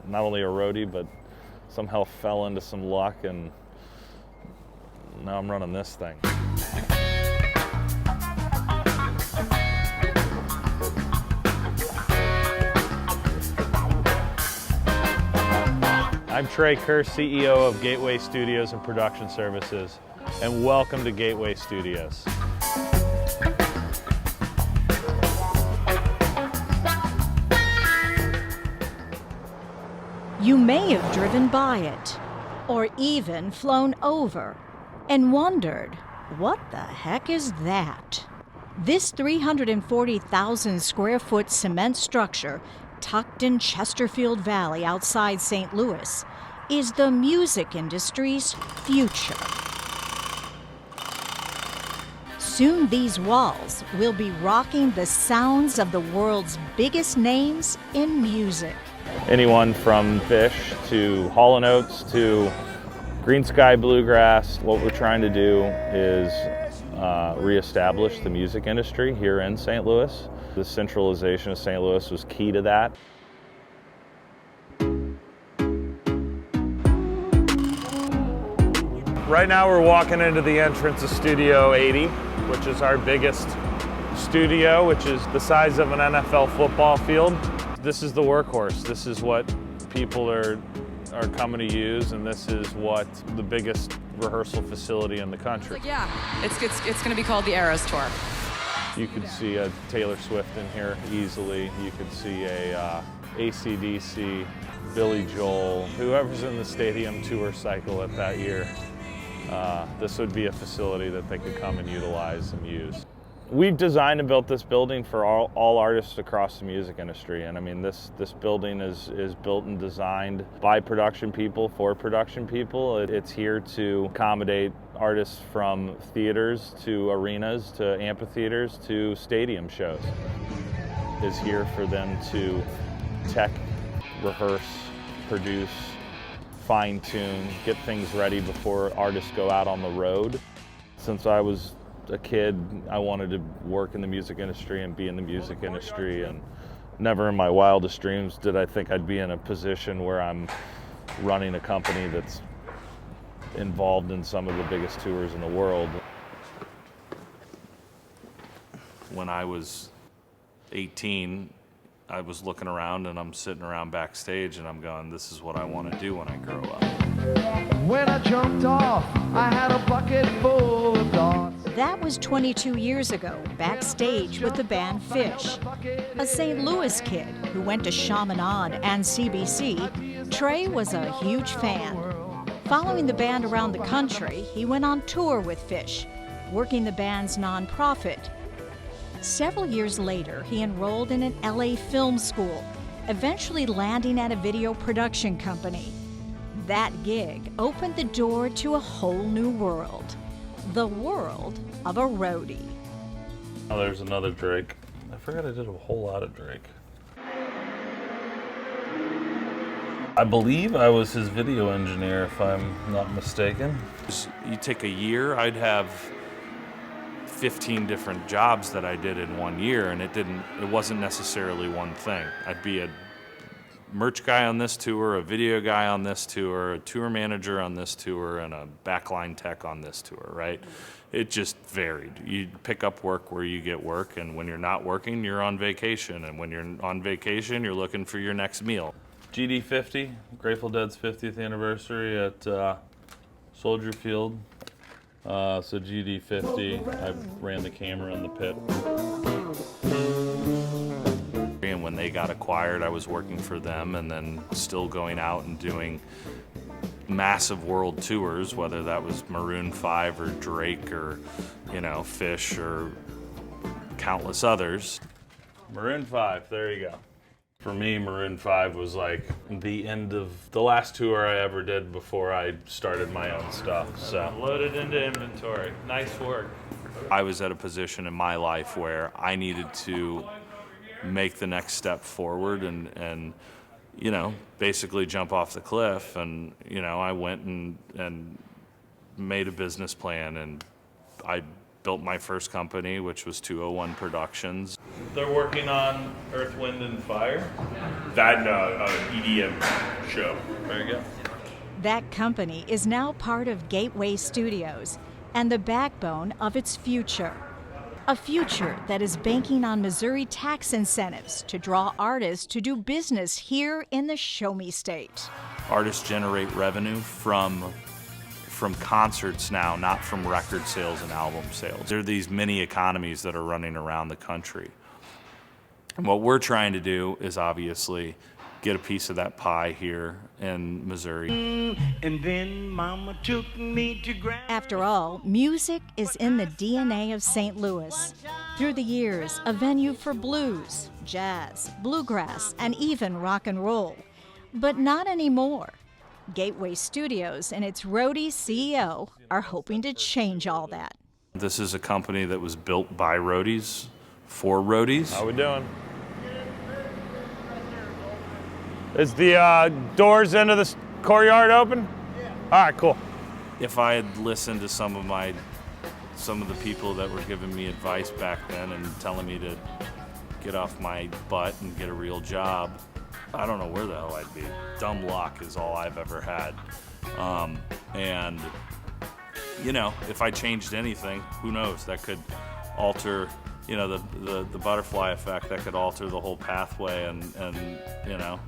not only a roadie, but somehow fell into some luck, and now I'm running this thing. I'm Trey Kerr, CEO of Gateway Studios and Production Services, and welcome to Gateway Studios. You may have driven by it, or even flown over, and wondered, what the heck is that? This 340,000 square foot cement structure tucked in Chesterfield Valley outside St. Louis is the music industry's future. Soon these walls will be rocking the sounds of the world's biggest names in music. Anyone from Phish to Hall & Oats to Green Sky Bluegrass, what we're trying to do is reestablish the music industry here in St. Louis. The centralization of St. Louis was key to that. Right now we're walking into the entrance of Studio 80, which is our biggest studio, which is the size of an NFL football field. This is the workhorse. This is what people are coming to use, and this is what the biggest rehearsal facility in the country. Yeah, it's going to be called the Eras Tour. You could see a Taylor Swift in here easily. You could see a AC/DC, Billy Joel, whoever's in the stadium tour cycle at that year. This would be a facility that they could come and utilize and use. We've designed and built this building for all artists across the music industry, and I mean this building is built and designed by production people for production people. It's here to accommodate artists from theaters to arenas to amphitheaters to stadium shows. It's here for them to tech, rehearse, produce, fine-tune, get things ready before artists go out on the road. Since I was a kid, I wanted to work in the music industry and be in the music industry, and never in my wildest dreams did I think I'd be in a position where I'm running a company that's involved in some of the biggest tours in the world. When I was 18, I was looking around and I'm sitting around backstage and I'm going, this is what I want to do when I grow up. When I jumped off, I had a bucket full of dots. That was 22 years ago, backstage with the band Phish. A St. Louis kid who went to Chaminade and CBC, Trey was a huge fan. Following the band around the country, he went on tour with Phish, working the band's nonprofit. Several years later, he enrolled in an LA film school, eventually landing at a video production company. That gig opened the door to a whole new world, the world of a roadie. Oh, there's another Drake. I forgot I did a whole lot of Drake. I believe I was his video engineer, if I'm not mistaken. You take a year, I'd have 15 different jobs that I did in 1 year, and it wasn't necessarily one thing. I'd be a merch guy on this tour, a video guy on this tour, a tour manager on this tour, and a backline tech on this tour, right? It just varied. You pick up work where you get work, and when you're not working, you're on vacation, and when you're on vacation, you're looking for your next meal. GD50, Grateful Dead's 50th anniversary at Soldier Field. So GD50, I ran the camera in the pit. And when they got acquired, I was working for them and then still going out and doing massive world tours, whether that was Maroon 5 or Drake or, Phish or countless others. Maroon 5, there you go. For me, Maroon 5 was like the end of the last tour I ever did before I started my own stuff. So loaded into inventory. Nice work. I was at a position in my life where I needed to make the next step forward and basically jump off the cliff. And, I went and made a business plan, and I built my first company, which was 201 Productions. They're working on Earth, Wind, and Fire? That, EDM show. There you go. That company is now part of Gateway Studios and the backbone of its future. A future that is banking on Missouri tax incentives to draw artists to do business here in the Show Me State. Artists generate revenue from concerts now, not from record sales and album sales. There are these mini economies that are running around the country. And what we're trying to do is obviously get a piece of that pie here in Missouri. And then Mama took me to After all, music is in the DNA of St. Louis. Through the years, a venue for blues, jazz, bluegrass, and even rock and roll. But not anymore. Gateway Studios and its Roadie CEO are hoping to change all that. This is a company that was built by roadies for roadies. How we doing? Is the doors into the courtyard open? Yeah. All right, cool. If I had listened to some of the people that were giving me advice back then and telling me to get off my butt and get a real job, I don't know where the hell I'd be. Dumb luck is all I've ever had. And, you know, if I changed anything, who knows? That could alter, you know, the butterfly effect. That could alter the whole pathway and you know,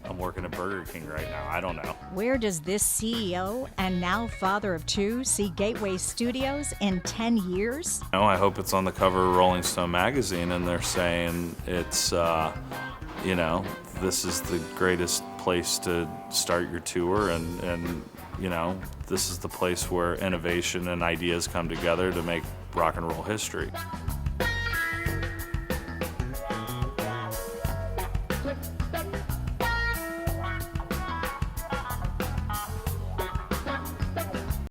I'm working at Burger King right now. I don't know. Where does this CEO and now father of two see Gateway Studios in 10 years? You know, I hope it's on the cover of Rolling Stone magazine and they're saying it's, you know, this is the greatest place to start your tour and you know, this is the place where innovation and ideas come together to make rock and roll history.